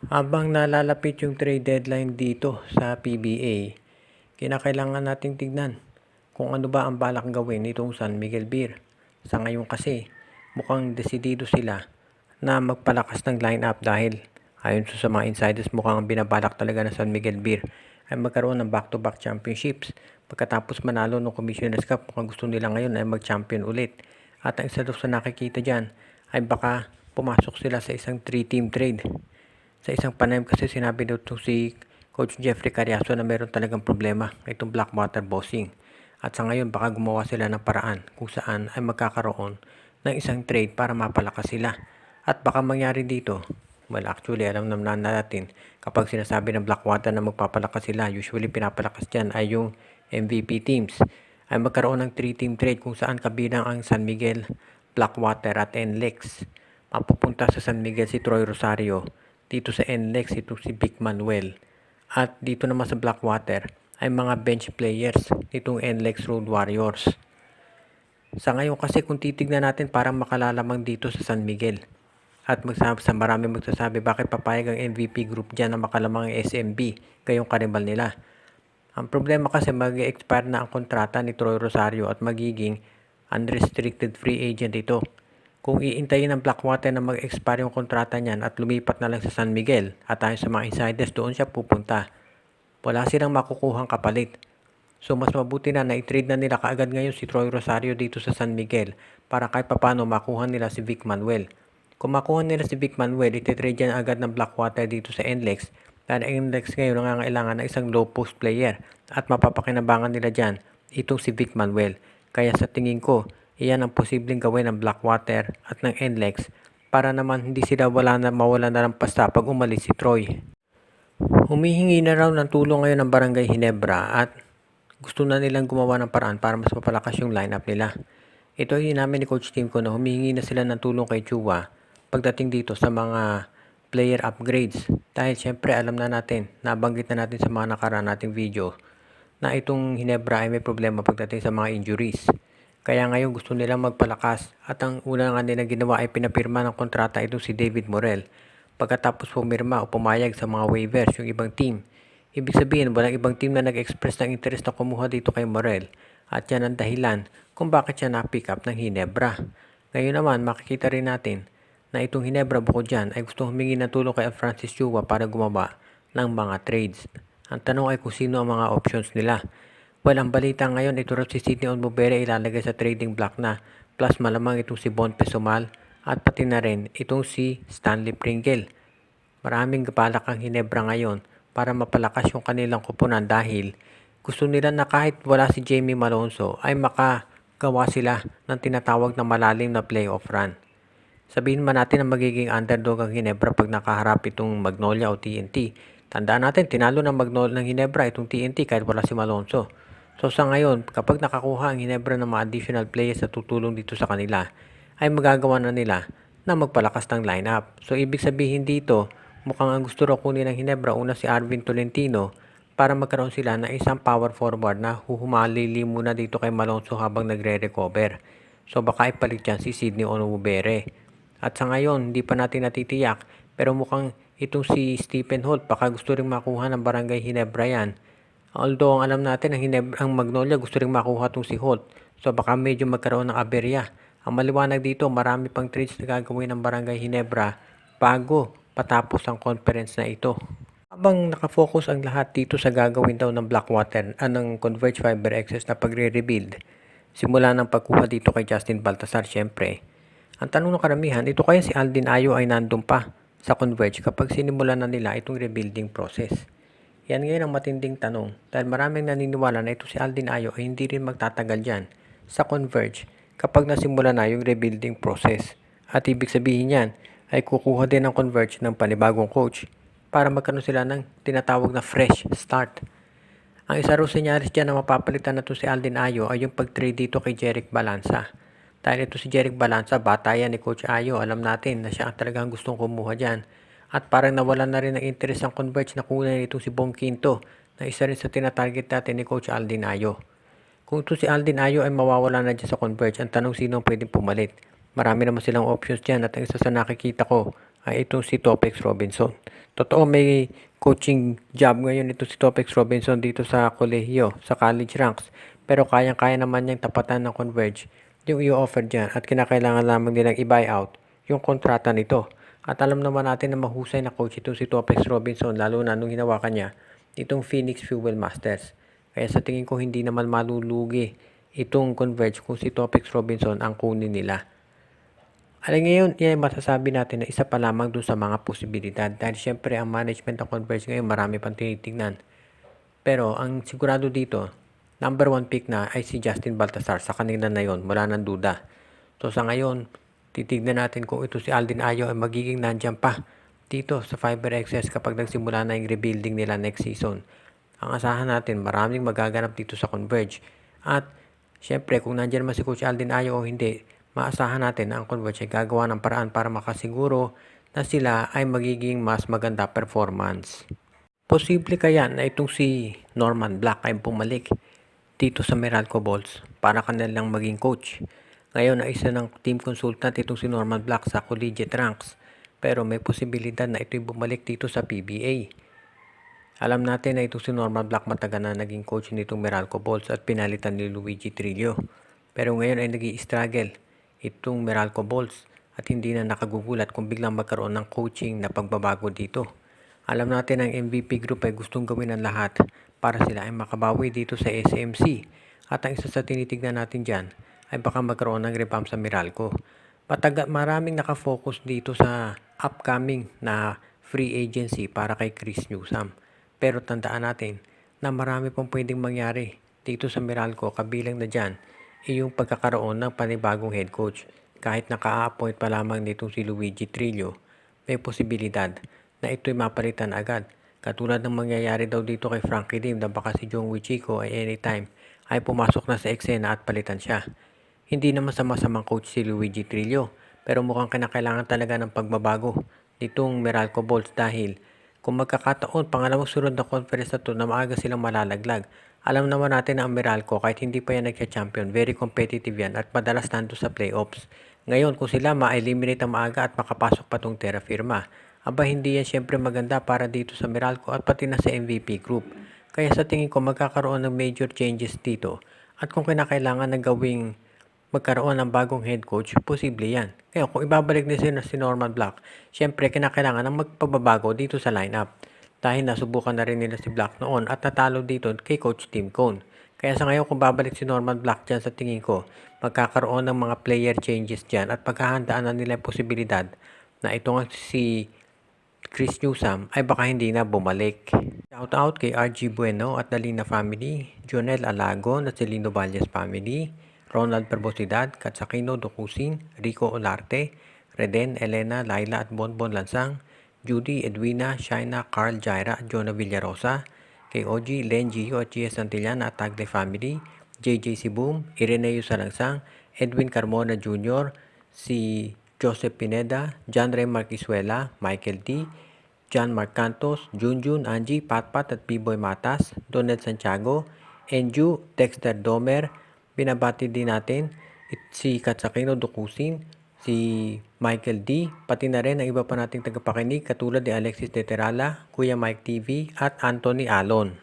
Habang nalalapit yung trade deadline dito sa PBA, kinakailangan nating tignan kung ano ba ang balak gawin nitong San Miguel Beer. Sa ngayon kasi, mukhang desidido sila na magpalakas ng lineup dahil ayon sa mga insiders mukhang binabalak talaga ng San Miguel Beer ay magkaroon ng back-to-back championships. Pagkatapos manalo ng Commissioner's Cup, mukhang gusto nila ngayon ay mag-champion ulit. At ang isa daw sa nakikita dyan ay baka pumasok sila sa isang 3-team trade. Sa isang panayam kasi sinabi daw si Coach Jeffrey Cariaso na meron talagang problema itong Blackwater bossing. At sa ngayon baka gumawa sila ng paraan kung saan ay magkakaroon ng isang trade para mapalakas sila. At baka mangyari dito, well actually alam naman natin kapag sinasabi ng Blackwater na magpapalakas sila, usually pinapalakas dyan ay yung MVP teams. Ay magkaroon ng 3-team trade kung saan kabilang ang San Miguel, Blackwater at NLEX. Mapupunta sa San Miguel si Troy Rosario, dito sa NLEX itong si Vic Manuel, at dito naman sa Blackwater ay mga bench players nitong NLEX Road Warriors. Sa ngayon kasi kung titignan natin parang makalalamang dito sa San Miguel. At marami magsasabi bakit papayag ang MVP group dyan na makalamang ang SMB gayong karibal nila. Ang problema kasi mag-expire na ang kontrata ni Troy Rosario at magiging unrestricted free agent ito. Kung iintayin ng Blackwater na mag-expire yung kontrata niyan at lumipat na lang sa San Miguel at ayon sa mga insiders doon siya pupunta, wala silang makukuhang kapalit. So mas mabuti na i-trade na nila kaagad ngayon si Troy Rosario dito sa San Miguel para kahit papano makuha nila si Vic Manuel. Kung makuha nila si Vic Manuel, ititrade yan agad ng Blackwater dito sa NLEX dahil ang NLEX ngayon nangangailangan ng isang low post player at mapapakinabangan nila dyan itong si Vic Manuel. Kaya sa tingin ko, iyan ang posibleng gawin ng Blackwater at ng NLEX para naman hindi sila mawala na ng pasta pag umalis si Troy. Humihingi na raw ng tulong ngayon ng Barangay Hinebra at gusto na nilang gumawa ng paraan para mas mapalakas yung lineup nila. Ito ay namin ni Coach Timko na humihingi na sila ng tulong kay Chua pagdating dito sa mga player upgrades. Dahil syempre alam na natin, nabanggit na natin sa mga nakaraan nating video na itong Hinebra ay may problema pagdating sa mga injuries. Kaya ngayon gusto nilang magpalakas at ang una nga nilang ginawa ay pinapirma ng kontrata itong si David Morel. Pagkatapos pumirma o pumayag sa mga waivers yung ibang team. Ibig sabihin walang ibang team na nag-express ng interest na kumuha dito kay Morel at yan ang dahilan kung bakit siya na-pick up ng Hinebra. Ngayon naman makikita rin natin na itong Hinebra bukod dyan ay gustong humingi ng tulong kay Francis Chua para gumawa ng mga trades. Ang tanong ay kung sino ang mga options nila. Well, ang balita ngayon, ito raw si Sidney Onbubere ilalagay sa trading block na. Plus malamang itong si Bon Pesumal at pati na rin itong si Stanley Pringle. Maraming balak ang Hinebra ngayon para mapalakas yung kanilang kupunan dahil gusto nila na kahit wala si Jamie Malonzo ay makagawa sila ng tinatawag na malalim na playoff run. Sabihin man natin na magiging underdog ang Hinebra pag nakaharap itong Magnolia o TNT. Tandaan natin, tinalo ng Magnolia ng Hinebra itong TNT kahit wala si Malonzo. So sa ngayon, kapag nakakuha ang Hinebra ng mga additional players na tutulong dito sa kanila, ay magagawa na nila na magpalakas ng lineup. So ibig sabihin dito, mukhang ang gusto raw kunin ng Hinebra una si Arvin Tolentino para magkaroon sila ng isang power forward na huhumalili muna dito kay Malonzo habang nagre-recover. So baka ipalit dyan si Sidney Onwubere. At sa ngayon, hindi pa natin natitiyak pero mukhang itong si Stephen Holt baka gusto ring makuha ng Barangay Hinebra yan. Although ang alam natin ang Magnolia gusto ring makuha itong si Holt. So baka medyo magkaroon ng aberya. Ang maliwanag dito, marami pang trades na gagawin ng Barangay Hinebra bago patapos ang conference na ito. Habang nakafocus ang lahat dito sa gagawin daw ng Blackwater ng Converge Fiber Access na pagre-rebuild, simula ng pagkuha dito kay Justin Baltasar syempre. Ang tanong ng karamihan, ito kaya si Aldin Ayo ay nandun pa sa Converge kapag sinimulan na nila itong rebuilding process? Yan ngayon ang matinding tanong dahil maraming naniniwala na ito si Aldin Ayo ay hindi rin magtatagal dyan sa Converge kapag nasimula na yung rebuilding process. At ibig sabihin yan ay kukuha din ng Converge ng panibagong coach para magkaroon sila ng tinatawag na fresh start. Ang isa raw senyaris dyan na mapapalitan na ito si Aldin Ayo ay yung pag-trade dito kay Jeric Balanza. Dahil ito si Jeric Balanza, bata yan ni Coach Ayo, alam natin na siya talagang gustong kumuha dyan. At parang nawalan na rin ng interest ang Converge na kunin itong si Bong Quinto na isa rin sa tinatarget natin ni Coach Aldin Ayo. Kung ito si Aldin Ayo ay mawawala na dyan sa Converge, ang tanong sino ang pwedeng pumalit. Marami naman silang options dyan at ang isa sa nakikita ko ay itong si Topex Robinson. Totoo may coaching job ngayon ito si Topex Robinson dito sa kolehiyo, sa college ranks. Pero kayang-kaya naman niyang tapatan ng Converge yung i-offer dyan at kinakailangan lamang nilang i-buy out yung kontrata nito. At alam naman natin na mahusay na coach itong si Topex Robinson lalo na nung hinawakan niya itong Phoenix Fuel Masters. Kaya sa tingin ko hindi naman malulugi itong Converge kung si Topex Robinson ang kunin nila. Alay ngayon, yan masasabi natin na isa pa lamang dun sa mga posibilidad dahil syempre ang management ng Converge ngayon marami pang tinitignan. Pero ang sigurado dito, number 1 pick na ay si Justin Baltasar sa kanila na yon, wala nang duda. So sa ngayon, titignan natin kung ito si Aldin Ayo ay magiging nandyan pa dito sa Fiber XS kapag nagsimula na yung rebuilding nila next season. Ang asahan natin, maraming magaganap dito sa Converge. At syempre, kung nandyan man si Coach Aldin Ayo o hindi, maasahan natin na ang Converge ay gagawa ng paraan para makasiguro na sila ay magiging mas maganda performance. Posible kaya na itong si Norman Black ay bumalik dito sa Meralco Bulls para kanilang maging coach. Ngayon ay isa ng team consultant itong si Norman Black sa collegiate ranks. Pero may posibilidad na ito'y bumalik dito sa PBA. Alam natin na itong si Norman Black matagal na naging coach nitong Meralco Bulls at pinalitan ni Luigi Trillo. Pero ngayon ay nag-i-struggle itong Meralco Bulls at hindi na nakagugulat kung biglang magkaroon ng coaching na pagbabago dito. Alam natin ang MVP group ay gustong gawin ang lahat para sila ay makabawi dito sa SMC. At ang isa sa tinitignan natin dyan ay baka magkaroon ng revamp sa Meralco. Maraming nakafocus dito sa upcoming na free agency para kay Chris Newsome. Pero tandaan natin na marami pang pwedeng mangyari dito sa Meralco kabilang na dyan yung pagkakaroon ng panibagong head coach. Kahit naka-appoint pa lamang nitong si Luigi Trillo, may posibilidad na ito'y mapalitan agad. Katulad ng mangyayari daw dito kay Frankie Lim na baka si Jong Wichico ay anytime ay pumasok na sa eksena at palitan siya. Hindi naman sama-samang coach si Luigi Trillo pero mukhang kinakailangan talaga ng pagbabago nitong Meralco Bulls dahil kung magkakataon pangalawang sunod na conference na to na maaga silang malalaglag. Alam naman natin na ang Meralco kahit hindi pa yan nagka-champion, very competitive yan at madalas nando sa playoffs. Ngayon kung sila ma-eliminate ang maaga at makapasok pa tong Terra Firma, aba hindi yan syempre maganda para dito sa Meralco at pati na sa MVP group. Kaya sa tingin ko magkakaroon ng major changes dito at kung kinakailangan na gawing magkaroon ng bagong head coach, posible yan. Kaya kung ibabalik nila si Norman Black, syempre kinakailangan ng magpababago dito sa lineup. Dahil nasubukan na rin nila si Black noon at natalo dito kay Coach Tim Cone. Kaya sa ngayon kung babalik si Norman Black dyan sa tingin ko, magkakaroon ng mga player changes dyan at paghahandaan na nila yung posibilidad na itong si Chris Newsome ay baka hindi na bumalik. Shout out kay RG Bueno at Dalina family, Jonel Alago at Celino Valles family, Ronald Perbosidad, Katsakino Dokusin, Rico Olarte, Reden, Elena, Laila at Bonbon Lansang, Judy, Edwina, Shaina, Carl Jaira at Jonah Villarosa, kay OG, Len, Gio at Gia Santillana at Tagle family, JJ Sibum, Ireneo Salangsang, Edwin Carmona Jr., si Joseph Pineda, John Ray Marquisuela, Michael D., John Marcantos, Junjun, Angie, Patpat at P-Boy Matas, Donald Santiago, Enju, Dexter Domer. Binabati din natin si Katsakino Dukusin, si Michael D, pati na rin ang iba pa nating tagapakinig katulad ni Alexis Teterala, Kuya Mike TV at Anthony Alon.